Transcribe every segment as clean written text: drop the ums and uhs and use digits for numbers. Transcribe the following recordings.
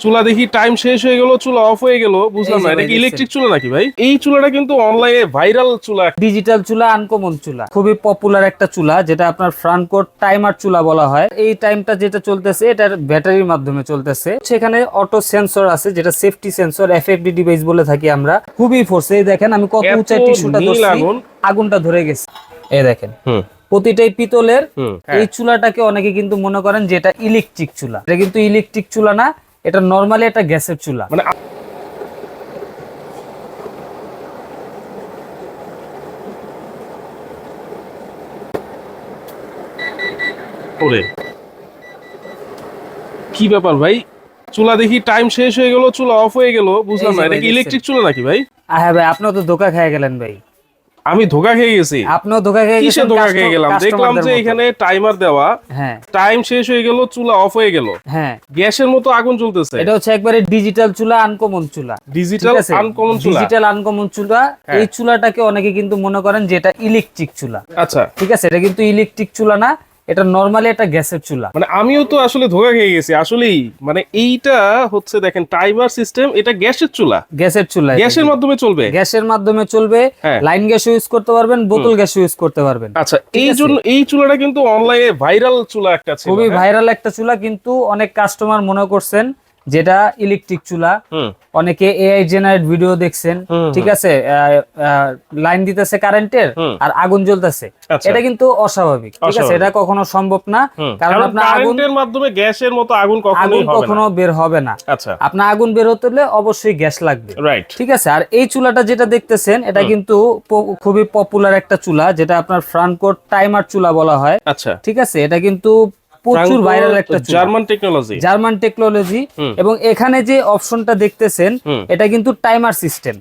চুলা দেখি টাইম শেষ হয়ে গেল, চুলা অফ হয়ে গেল, বুঝলাম না এটা কি ইলেকট্রিক চুলা নাকি ভাই? এই চুলাটা কিন্তু অনলাইনে ভাইরাল চুলা, ডিজিটাল চুলা, আনকমন চুলা, খুবই পপুলার একটা চুলা, যেটা আপনার ফ্রাঙ্কো টাইমার চুলা বলা হয়। এই টাইমটা যেটা চলতেছে এটার ব্যাটারির মাধ্যমে চলতেছে। সেখানে অটো সেন্সর আছে, যেটা সেফটি সেন্সর, এফএফডি ডিভাইস বলে থাকি আমরা। খুবই ফোর্সে, এই দেখেন আমি কত উঁচা টিস্যুটা ধরছি, আগুনটা ধরে গেছে। এই দেখেন প্রতিটাই পিতলের। এই চুলাটাকে অনেকে কিন্তু মনে করেন যে এটা ইলেকট্রিক চুলা। এটা কিন্তু ইলেকট্রিক চুলা না, এটা নরমালি একটা গ্যাসের চুলা। মানে কি ব্যাপার ভাই, চুলা দেখি টাইম শেষ হয়ে গেল, চুলা অফ হয়ে গেল, বুঝলাম না এটা কি ইলেকট্রিক চুলা নাকি ভাই? হ্যাঁ ভাই, আপনিও তো ধোকা খেয়ে গেলেন ভাই। আমি ধোকা খেয়ে গেছি? আপনিও ধোকা খেয়ে গেছেন। কিসে ধোকা খেয়ে গেলাম? দেখলাম যে এখানে টাইমার দেওয়া, হ্যাঁ টাইম শেষ হয়ে গেল, চুলা অফ হয়ে গেল, হ্যাঁ গ্যাসের মতো আগুন জ্বলতেছে। এটা হচ্ছে একবারে ডিজিটাল চুলা, আনকমন চুলা। ডিজিটাল আনকমন চুলা, ডিজিটাল আনকমন চুলা। এই চুলাটাকে অনেকে কিন্তু মনে করেন যে এটা ইলেকট্রিক চুলা। আচ্ছা ঠিক আছে, এটা কিন্তু ইলেকট্রিক চুলা না, এটা নরমালি একটা গ্যাসের চুলা। মানে আমিও তো আসলে ধোকা খেয়ে গেছি আসলেই। মানে এইটা হচ্ছে দেখেন টাইমার সিস্টেম, এটা গ্যাসের চুলা। গ্যাসের চুলা, গ্যাসের মাধ্যমে চলবে। গ্যাসের মাধ্যমে চলবে। লাইন গ্যাস ইউজ করতে পারবেন, বোতল গ্যাস ইউজ করতে পারবেন। আচ্ছা, এই জন্য এই চুলাটা কিন্তু অনলাইনে ভাইরাল চুলা একটা ছিল, খুবই ভাইরাল একটা চুলা। কিন্তু অনেক কাস্টমার মনে করছেন যেটা ইলেকট্রিক চুলা। অনেকে এআই জেনারেট ভিডিও দেখছেন, ঠিক আছে, লাইন দিতেছে কারেন্টের আর আগুন জ্বলতেছে। এটা কিন্তু অস্বাভাবিক, ঠিক আছে, এটা কখনো সম্ভব না। কারণ আপনার কারেন্টের মাধ্যমে গ্যাসের মতো আগুন কখনো বের হবে না। আচ্ছা, আপনার আগুন বের হতে হলে অবশ্যই গ্যাস লাগবে, রাইট। ঠিক আছে। আর এই চুলাটা যেটা দেখতেছেন এটা কিন্তু খুবই পপুলার একটা চুলা, যেটা আপনার ফ্রাঙ্কো টাইমার চুলা বলা হয়। আচ্ছা, ঠিক আছে, এটা কিন্তু প্রচুর ভাইরাল একটা জার্মান টেকনোলজি। এবং এখানে যে অপশনটা দেখতেছেন এটা কিন্তু টাইমার সিস্টেম।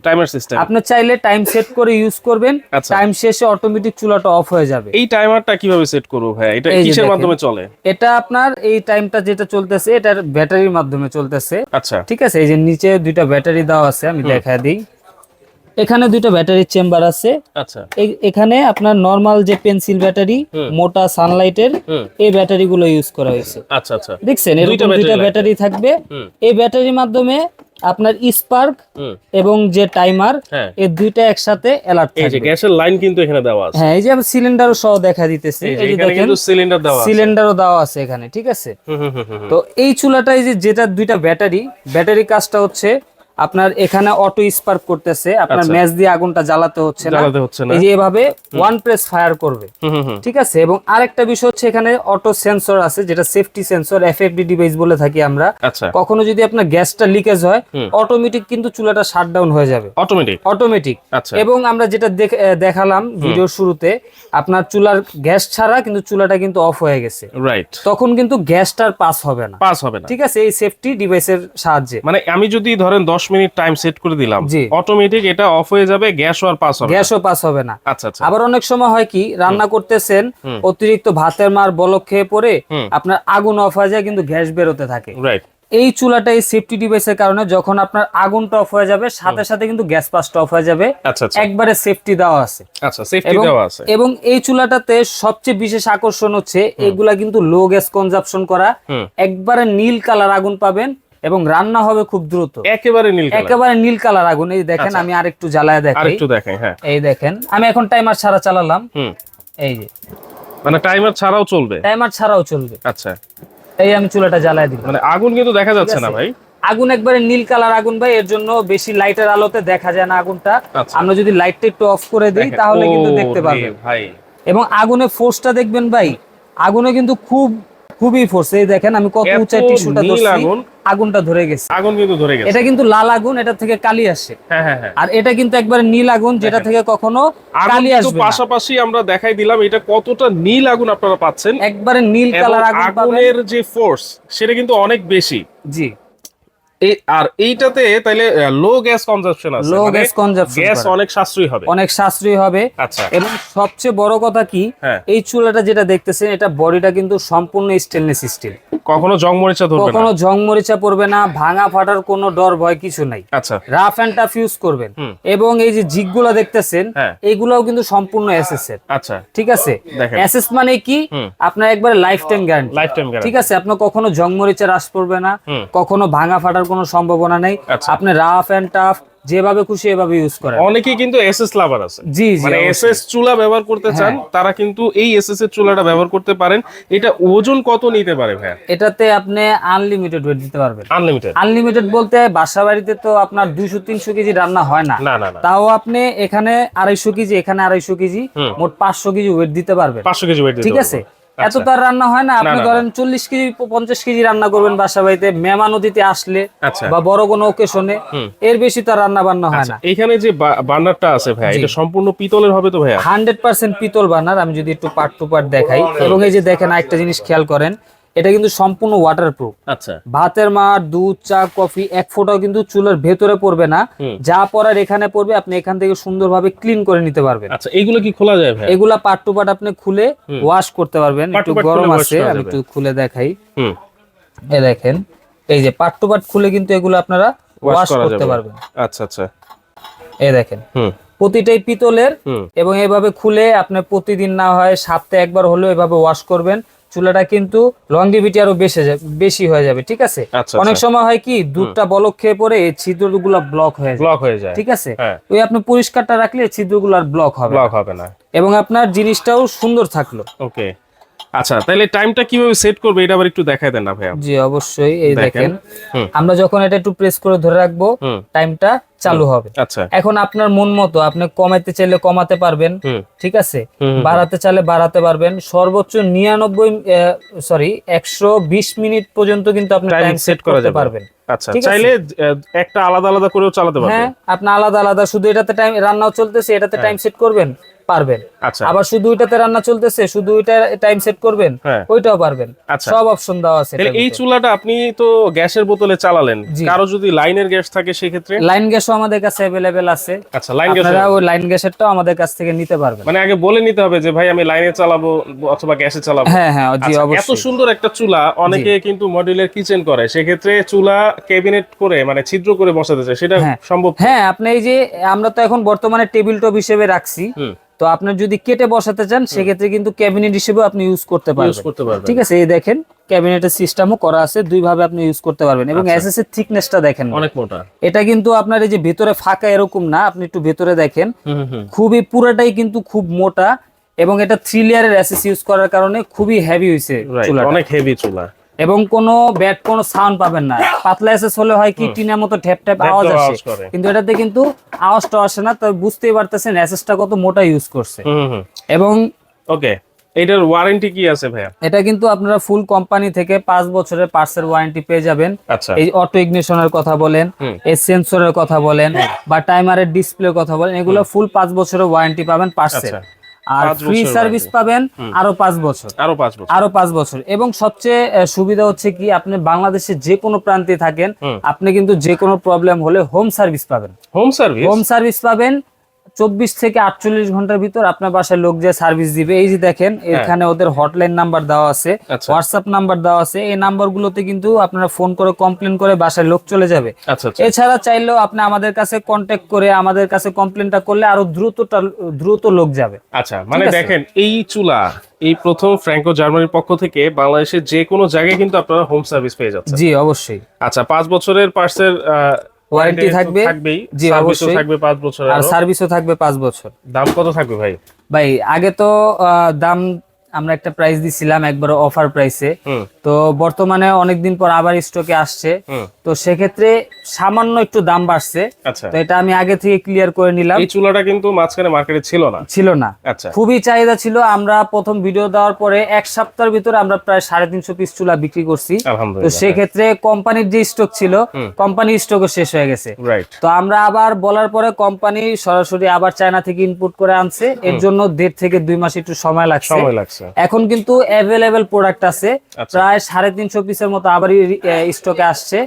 আপনি চাইলে টাইম সেট করে ইউজ করবেন, টাইম শেষে অটোমেটিক চুলাটা অফ হয়ে যাবে। এই টাইমারটা কিভাবে সেট করব ভাই? এটা কিসের মাধ্যমে চলে? এটা আপনার এই টাইমটা যেটা চলতেছে এটার ব্যাটারির মাধ্যমে চলতেছে। আচ্ছা, ঠিক আছে, এই যে নিচে দুইটা ব্যাটারি দেওয়া আছে, আমি দেখায় দিই। এখানে দুইটা ব্যাটারির চেম্বার আছে। আচ্ছা, এখানে আপনার নরমাল যে পেন্সিল ব্যাটারি, মোটা সানলাইটের, এই ব্যাটারি গুলো ইউজ করা হয়েছে। আচ্ছা আচ্ছা, দেখছেন এরকম দুইটা ব্যাটারি থাকবে। এই ব্যাটারির মাধ্যমে আপনার স্পার্ক এবং যে টাইমার, এই দুইটা একসাথে অ্যালার্ট থাকবে। এই যে গ্যাসের লাইন কিন্তু এখানে দেওয়া আছে। হ্যাঁ, এই যে আমি সিলিন্ডারও সহ দেখা দিতেছি, এই যে দেখেন সিলিন্ডারও দেওয়া আছে এখানে, ঠিক আছে। তো এই চুলাটা এই যে যেটা দুইটা ব্যাটারি কাজটা হচ্ছে আপনার এখানে অটো স্পার্ক করতেছে, আপনার ম্যাচ দিয়ে আগুনটা জ্বালাতে হচ্ছে না। এই যে এভাবে ওয়ান প্রেস ফায়ার করবে, ঠিক আছে। এবং আরেকটা বিষয় হচ্ছে এখানে অটো সেন্সর আছে, যেটা সেফটি সেন্সর, এফএফডি ডিভাইস বলে থাকি আমরা। কখনো যদি আপনার গ্যাসটা লিকেজ হয়, অটোমেটিক কিন্তু চুলাটা শাটডাউন হয়ে যাবে, অটোমেটিক। এবং আমরা যেটা দেখালাম ভিডিওর শুরুতে, আপনার চুলার গ্যাস ছাড়া কিন্তু চুলাটা কিন্তু অফ হয়ে গেছে, রাইট। তখন কিন্তু গ্যাসটার পাস হবে না, ঠিক আছে, এই সেফটি ডিভাইসের সাহায্যে। মানে আমি যদি ধরেন 10 মিনিট টাইম সেট করে দিলাম, অটোমেটিক এটা অফ হয়ে যাবে, গ্যাসও পাস হবে না। আচ্ছা আচ্ছা। আবার অনেক সময় হয় কি, রান্না করতেছেন, অতিরিক্ত ভাতের মার বলক খেয়ে পড়ে আপনার আগুন অফ হয়ে যায়, কিন্তু গ্যাস বের হতে থাকে, রাইট। এই চুলাটা এই সেফটি ডিভাইসের কারণে যখন আপনার আগুনটা অফ হয়ে যাবে, সাথে সাথে কিন্তু গ্যাস পাসটা অফ হয়ে যাবে। একবারে সেফটি দেওয়া আছে। আচ্ছা, সেফটি দেওয়া আছে। এবং এই চুলাটাতে সবচেয়ে বিশেষ আকর্ষণ হচ্ছে এগুলা কিন্তু লো গ্যাস কনজাম্পশন করা, একবারে নীল কালার আগুন পাবেন এবং রান্না হবে খুব দ্রুত, একেবারে নীল কালার আগুন। এই দেখেন, আমি আরেকটু জ্বালায় দেখাই, হ্যাঁ, এই দেখেন আমি এখন টাইমার ছাড়া চালালাম, এই যে মানে টাইমার ছাড়াও চলবে। আচ্ছা, এই আমি চুলাটা জ্বালায় দিই, মানে আগুন কিন্তু দেখা যাচ্ছে না ভাই, আগুন একবারে নীল কালার আগুন ভাই। এর জন্য বেশি লাইটের আলোতে দেখা যায় না আগুনটা। আমরা যদি লাইটটা একটু অফ করে দিই তাহলে কিন্তু দেখতে পাবেন ভাই। এবং আগুনের ফোর্সটা দেখবেন ভাই, আগুনে কিন্তু খুবই ফোর্স। এই দেখেন আমি কত উঁচা টিস্যুটা ধরছি, আগুনটা ধরে গেছে, এটা কিন্তু লাল আগুন, এটা থেকে কালি আসে। আর এটা কিন্তু একবারে নীল আগুন, যেটা থেকে কখনো কালি আসবে না। পাশাপাশি আমরা দেখাই দিলাম এটা কতটা নীল আগুন আপনারা পাচ্ছেন, একবারে নীল কালার আগুন। আগুনের যে ফোর্স সেটা কিন্তু অনেক বেশি, জি। আর এইটাতে তাইলে লো গ্যাস কনজাম্পশন আছে, গ্যাস অনেক সাশ্রয়ী হবে। আচ্ছা। এবং সবচেয়ে বড় কথা কি, এই চুলাটা যেটা দেখতেছেন এটা বডিটা কিন্তু সম্পূর্ণ স্টেনলেস স্টিল, কখনো জং মরিচা পড়বে না, ভাঙা ফাটার কোনো ডর ভয় কিছু নাই। আচ্ছা, রাফ এন্ড টাফ ইউজ করবেন। এবং এই যে জিগগুলো দেখতেছেন এইগুলাও কিন্তু সম্পূর্ণ এসএস এর। আচ্ছা, ঠিক আছে। এসএস মানে কি, আপনার একবারে লাইফ টাইম গ্যারান্টি, ঠিক আছে। আপনার কখনো জং মরিচা রাশ পড়বে না, কখনো ভাঙা ফাটার কোনো সম্ভাবনা নেই। আপনি রাফ এন্ড টাফ যেভাবে খুশি এভাবে ইউজ করেন। অনেকেই কিন্তু এসএস লাভার আছে, জি জি, মানে এসএস চুলা ব্যবহার করতে চান, তারা কিন্তু এই এসএস এর চুলাটা ব্যবহার করতে পারেন। এটা ওজন কত নিতে পারে ভাই? এটাতে আপনি আনলিমিটেড ওয়েট দিতে পারবেন। আনলিমিটেড? আনলিমিটেড বলতে বাসা বাড়িতে তো আপনার 200-300 কেজি রান্না হয় না, তাও আপনি এখানে 250 কেজি, এখানে 250 কেজি, মোট 500 কেজি ওয়েট দিতে পারবেন। 500 কেজি ওয়েট, ঠিক আছে। এত তার রান্না হয় না, আপনি ধরেন 40 কেজি 50 কেজি রান্না করবেন বাসা বাড়িতে মেহমান অতিথি আসলে বা বড় কোনো ওকেশনে, এর বেশি তার রান্না বান্না হয় না। এখানে যে বার্নারটা আছে ভাই, এটা সম্পূর্ণ পিতলের হবে তো ভাই? 100% পিতল বার্নার। আমি যদি একটু পার্ট টু পার্ট দেখাই, এবং এই যে দেখেন একটা জিনিস খেয়াল করেন, এটা কিন্তু সম্পূর্ণ ওয়াটারপ্রুফ। আচ্ছা, ভাতের মার, দুধ, চা, কফি এক ফোঁটাও কিন্তু চুলার ভেতরে পড়বে না, যা পড়ার এখানে পড়বে, আপনি এখান থেকে সুন্দরভাবে ক্লিন করে নিতে পারবেন। আচ্ছা, এগুলো কি খোলা যায় ভাই? এগুলা পার্ট টু পার্ট আপনি খুলে ওয়াশ করতে পারবেন। একটু গরম আছে, আমি একটু খুলে দেখাই। এই দেখেন, এই যে পার্ট টু পার্ট খুলে কিন্তু এগুলো আপনারা ওয়াশ করতে পারবেন। আচ্ছা আচ্ছা, এই দেখেন প্রতিটাই পিতলের, এবং এভাবে খুলে আপনি প্রতিদিন না হয় সপ্তাহে একবার হলেও এভাবে ওয়াশ করবেন। চুলাটা কিন্তু লংজিভিটি আরো বেশি হয়ে যাবে। ঠিক আছে। অনেক সময় হয় কি, দুধটা বলক খেয়ে পরে এই ছিদ্রগুলো ব্লক হয়ে যায়। ঠিক আছে। ওই আপনি পরিষ্কারটা রাখলে ছিদ্রগুলো আর ব্লক হবে না, এবং আপনার জিনিসটাও সুন্দর থাকলো। ওকে, আচ্ছা, তাহলে টাইমটা কিভাবে সেট করবে এটা আবার একটু দেখাই দেন না ভাই? জি অবশ্যই। এই দেখেন, আমরা যখন এটা একটু প্রেস করে ধরে রাখবো, টাইমটা চালু হবে। আচ্ছা, এখন আপনার মন মতো আপনি কমাইতে চাইলে কমাতে পারবেন, ঠিক আছে, বাড়াতে চাইলে বাড়াতে পারবেন। সর্বোচ্চ 120 মিনিট পর্যন্ত কিন্তু আপনি টাইম সেট করতে পারবেন। আচ্ছা, চাইলে একটা আলাদা আলাদা করেও চালাতে পারবেন। হ্যাঁ, আপনি আলাদা আলাদা, শুধু এটাতে টাইম রান্নাও চলতেছে এটাতে টাইম সেট করবেন, পারবেন। আচ্ছা, আবার শুধু ওইটাতে রান্না চলতেছে শুধু ওইটা টাইম সেট করবেন, ওইটাও পারবেন। সব অপশন দেওয়া আছে। এই চুলাটা আপনি তো গ্যাসের বোতলে চালালেন, কারো যদি লাইনের গ্যাস থাকে সেই ক্ষেত্রে? লাইন গ্যাসও আমাদের কাছে अवेलेबल আছে। আচ্ছা, লাইন গ্যাস, আপনারা ওই লাইন গ্যাসেরটাও আমাদের কাছ থেকে নিতে পারবেন। মানে আগে বলে নিতে হবে যে ভাই আমি লাইনে চালাবো অথবা গ্যাসে চালাবো? হ্যাঁ হ্যাঁ, জি অবশ্যই। এত সুন্দর একটা চুলা, অনেকে কিন্তু মডিউলার কিচেন করে, সেই ক্ষেত্রে চুলা ক্যাবিনেট করে মানে ছিদ্র করে বসাতে চায়, সেটা সম্ভব? হ্যাঁ, আপনি এই যে আমরা তো এখন বর্তমানে টেবিল টপ হিসেবে রাখছি, তো আপনার যদি কেটে বসাতে চান সেক্ষেত্রে কিন্তু ক্যাবিনেট হিসেবে আপনি ইউজ করতে পারবেন। ঠিক আছে। এই দেখেন ক্যাবিনেটের সিস্টেমও করা আছে, দুই ভাবে আপনি ইউজ করতে পারবেন। এবং এসএস এর থিকনেসটা দেখেন, অনেক মোটা। এটা কিন্তু আপনার এই যে ভিতরে ফাঁকা এরকম না, আপনি একটু ভিতরে দেখেন, খুবই পুরোটাই কিন্তু খুব মোটা, এবং এটা 3 লেয়ারের এসএস ইউজ করার কারণে খুবই হেভি হইছে চুলাটা, অনেক হেভি চুলা, এবং কোনো ব্যাড কোনো সাউন্ড পাবেন না। পাতলা এসএস হলে হয় কি টিনের মতো ঠ্যাপ ঠ্যাপ আওয়াজ আসে, কিন্তু এটাতে কিন্তু আওয়াজটা আসে না। তো বুঝতেই পারতেছেন এসএসটা কত মোটা ইউজ করছে। এবং ওকে, এটার ওয়ারেন্টি কি আছে ভাইয়া? এটা কিন্তু আপনারা ফুল কোম্পানি থেকে 5 বছরের পার্টসের ওয়ারেন্টি পেয়ে যাবেন। এই অটো ইগনিশনের কথা বলেন, এই সেন্সরের কথা বলেন, বা টাইমারের ডিসপ্লের কথা বলেন, এগুলো ফুল 5 বছরের ওয়ারেন্টি পাবেন পার্টসের। আর ফ্রি সার্ভিস পাবেন আরো 5 বছর। এবং সবচেয়ে সুবিধা হচ্ছে কি, আপনি বাংলাদেশের যে কোনো প্রান্তে থাকেন, আপনি কিন্তু যে কোনো প্রবলেম হলে হোম সার্ভিস পাবেন। হোম সার্ভিস পাবেন 24 থেকে 48 ঘন্টার ভিতর আপনার বাসায় লোক যে সার্ভিস দিবে। এই যে দেখেন এখানে ওদের হটলাইন নাম্বার দেওয়া আছে, হোয়াটসঅ্যাপ নাম্বার দেওয়া আছে। এই নাম্বারগুলোতে কিন্তু আপনারা ফোন করে কমপ্লেন করে বাসায় লোক চলে যাবে। এছাড়া চাইলেও আপনি আমাদের কাছে কন্ট্যাক্ট করে আমাদের কাছে কমপ্লেনটা করলে আরো দ্রুত লোক যাবে। আচ্ছা, মানে দেখেন এই চুলা এই প্রথম ফ্র্যাঙ্কো জার্মানির পক্ষ থেকে বাংলাদেশের যে কোনো জায়গায় কিন্তু আপনারা হোম সার্ভিস পেয়ে যাচ্ছেন। জি অবশ্যই। আচ্ছা, 5 বছরের পার্টসের ওয়ারেন্টি থাকবে। জি অবশ্যই থাকবে 5 বছর, আর সার্ভিসও থাকবে 5 বছর। দাম কত থাকবে ভাই? আগে তো দাম আমরা একটা প্রাইস দিছিলাম একবার অফার প্রাইসে, তো বর্তমানে অনেকদিন পর আবার স্টকে আসছে, তো সেক্ষেত্রে সামান্য একটু দাম বাড়ছে। তো এটা আমি আগে থেকে ক্লিয়ার করে নিলাম। এই চুলাটা কিন্তু মাঝখানে মার্কেটে ছিল না। আচ্ছা, খুবই চাহিদা ছিল। আমরা প্রথম ভিডিও দেওয়ার পরে 1 সপ্তাহের ভিতরে আমরা প্রায় 350 পিস চুলা বিক্রি করছি। তো সেক্ষেত্রে কোম্পানির যে স্টক ছিল, কোম্পানির স্টকও শেষ হয়ে গেছে। তো আমরা আবার বলার পরে কোম্পানি সরাসরি আবার চায়না থেকে ইনপুট করে আনছে, এর জন্য 1.5 থেকে 2 মাস একটু সময় লাগছে। এখন কিন্তু অ্যাভেলেবেল প্রোডাক্ট আছে, প্রায় 350 পিসের মতো আবারই স্টকে আসছে।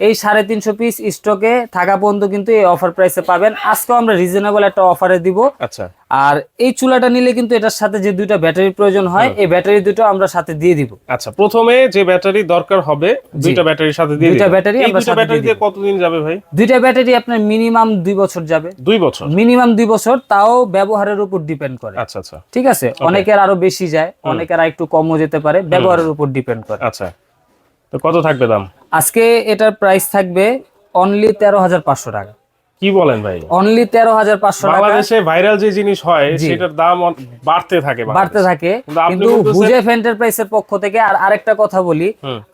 এই 350 পিস স্টকে থাকা পর্যন্ত কিন্তু এই অফার প্রাইসে পাবেন। আজকে আমরা রিজনেবল একটা অফারে দিব। আচ্ছা, আর এই চুলাটা নিলে কিন্তু এটার সাথে যে 2টা ব্যাটারির প্রয়োজন হয়, এই ব্যাটারি দুটো আমরা সাথে দিয়ে দিব। আচ্ছা, প্রথমে যে ব্যাটারি দরকার হবে 2টা ব্যাটারির সাথে দিয়ে দিব। 2টা ব্যাটারি আমরা সাথে ব্যাটারি দিয়ে কতদিন যাবে ভাই? 2টা ব্যাটারি আপনার মিনিমাম 2 বছর যাবে। 2 বছর মিনিমাম 2 বছর, তাও ব্যবহারের উপর ডিপেন্ড করে। আচ্ছা আচ্ছা, ঠিক আছে। অনেকের আরো বেশি যায়, অনেকের একটু কমও যেতে পারে, ব্যবহারের উপর ডিপেন্ড করে। আচ্ছা, তো কত থাকবে দাম? আজকে এটার প্রাইস থাকবে অনলি 13,500 টাকা। কি বলেন ভাই? অনলি 13,500 টাকা। বাংলাদেশে ভাইরাল যে জিনিস হয় সেটার দাম বাড়তে থাকে কিন্তু হুজেফ এন্টারপ্রাইজের পক্ষ থেকে আরেকটা কথা বলি,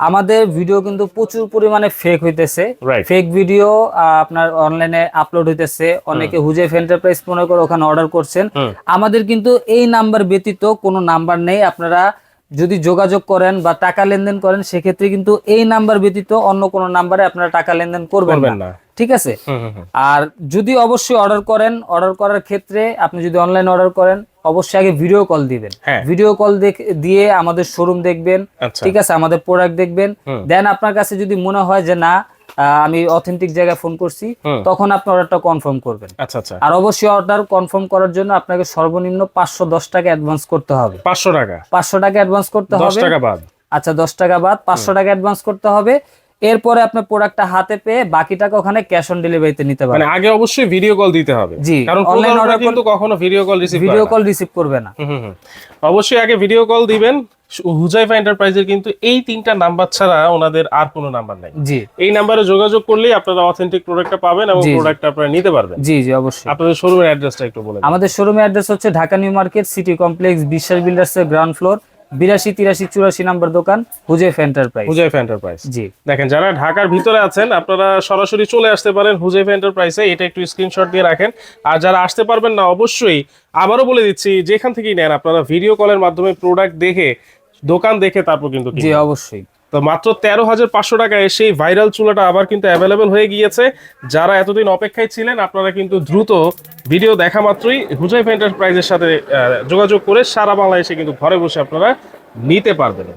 আমাদের ভিডিও কিন্তু প্রচুর পরিমাণে ফেক হইতেছে, ফেক ভিডিও আপনার অনলাইনে আপলোড হইতেছে, অনেকে হুজেফ এন্টারপ্রাইজ মনে করে ওখানে অর্ডার করছেন। আমাদের কিন্তু এই নাম্বার ব্যতীত কোনো নাম্বার নেই। আপনারা যদি যোগাযোগ করেন বা টাকা লেনদেন করেন সেক্ষেত্রে কিন্তু এই নাম্বার ব্যতীত অন্য কোনো নাম্বারে আপনারা টাকা লেনদেন করবেন না, ঠিক আছে? আর যদি অবশ্যই অর্ডার করার ক্ষেত্রে আপনি যদি অনলাইন অর্ডার করেন অবশ্যই আগে ভিডিও কল দিবেন। ভিডিও কল দিয়ে আমাদের শোরুম দেখবেন, ঠিক আছে, আমাদের প্রোডাক্ট দেখবেন। দেন আপনার কাছে যদি মনে হয় যে না আমি অথেন্টিক জায়গায় ফোন করছি, তখন আপনি অর্ডারটা কনফার্ম করবেন। আর অবশ্যই অর্ডার কনফার্ম করার জন্য আপনাকে সর্বনিম্ন 510 টাকা অ্যাডভান্স করতে হবে। 500 টাকা অ্যাডভান্স করতে হবে। 10 টাকা বাদ। আচ্ছা 10 টাকা বাদ, 500 টাকা অ্যাডভান্স করতে হবে। এরপরে আপনার প্রোডাক্টটা হাতে পেয়ে বাকি টাকা ওখানে ক্যাশ অন ডেলিভারিতে নিতে পারবেন। মানে আগে অবশ্যই ভিডিও কল দিতে হবে, জি, কারণ অনলাইন অর্ডার কিন্তু কখনো ভিডিও কল রিসিভ করবে না। অবশ্যই আগে ভিডিও কল দিবেন। হুজাইফা এন্টারপ্রাইজের কিন্তু এই 3টা নাম্বার ছাড়া ওনাদের আর কোনো নাম্বার নাই। জি, এই নাম্বারে যোগাযোগ করলেই আপনারা অথেন্টিক প্রোডাক্টটা পাবেন এবং প্রোডাক্টটা আপনারা নিতে পারবেন। জি জি অবশ্যই। আপনাদের শোরুমের অ্যাড্রেসটা একটু বলেন। আমাদের শোরুমের অ্যাড্রেস হচ্ছে Dhaka new market city complex বিশ্বাস বিল্ডার্সের গ্রাউন্ড ফ্লোর 82, 83, 84 নম্বর দোকান হুজাইফা এন্টারপ্রাইজ। জি, দেখেন যারা ঢাকার ভিতরে আছেন আপনারা সরাসরি চলে আসতে পারেন হুজাইফা এন্টারপ্রাইজে, এটা একটু স্ক্রিনশট দিয়ে রাখেন। আর যারা আসতে পারবেন না অবশ্যই আবারও বলে দিচ্ছি, যেখান থেকেই নেন আপনারা ভিডিও কলের মাধ্যমে প্রোডাক্ট দেখে দোকান দেখে তারপর কিন্তু জি অবশ্যই। তো মাত্র 13,500 টাকায় সেই ভাইরাল চুলাটা আবার কিন্তু অ্যাভেলেবেল হয়ে গিয়েছে। যারা এতদিন অপেক্ষায় ছিলেন আপনারা কিন্তু দ্রুত ভিডিও দেখা মাত্রই হুজাইফা এন্টারপ্রাইজের সাথে যোগাযোগ করে সারা বাংলাদেশে কিন্তু ঘরে বসে আপনারা নিতে পারবেন।